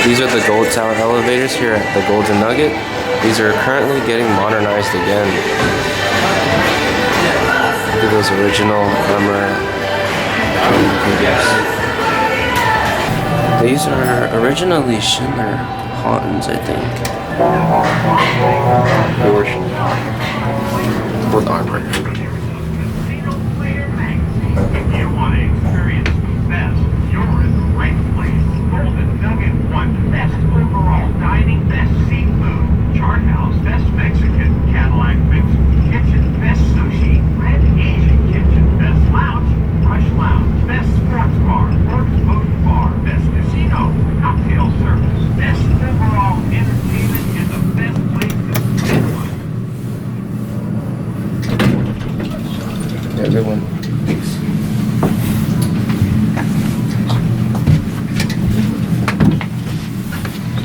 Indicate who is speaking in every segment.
Speaker 1: These are the Gold Tower elevators here at the Golden Nugget. These are currently getting modernized again. Look at those original armor figures. These are originally Schindler Haughtons, I think. With armor.
Speaker 2: If you want to experience the best, you're in the right place. Golden Nugget won best overall dining, best seafood, chart house, best Mexican, Cadillac mixed kitchen, best sushi, red Asian kitchen, best lounge, Rush Lounge, best sports bar, Works Boat Bar, best casino, cocktail service, best overall entertainment, and the best place to spend.
Speaker 1: Everyone.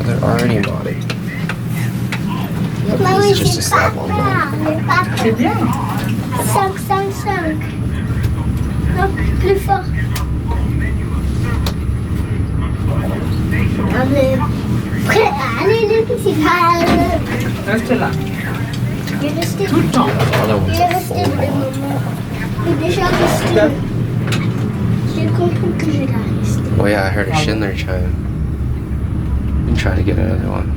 Speaker 1: They're already modded. It's just a snap on them.
Speaker 3: C'est bien.
Speaker 4: 5, 5, 5. Non, plus fort. Allez, prêt. Allez, le petit.
Speaker 3: Reste là.
Speaker 4: Il est resté.
Speaker 3: Tout le temps.
Speaker 4: Il est resté des moments. Il est déjà resté. J'ai compris que j'ai la resté.
Speaker 1: Oh yeah, I heard a Schindler chime. I'm trying to get another one.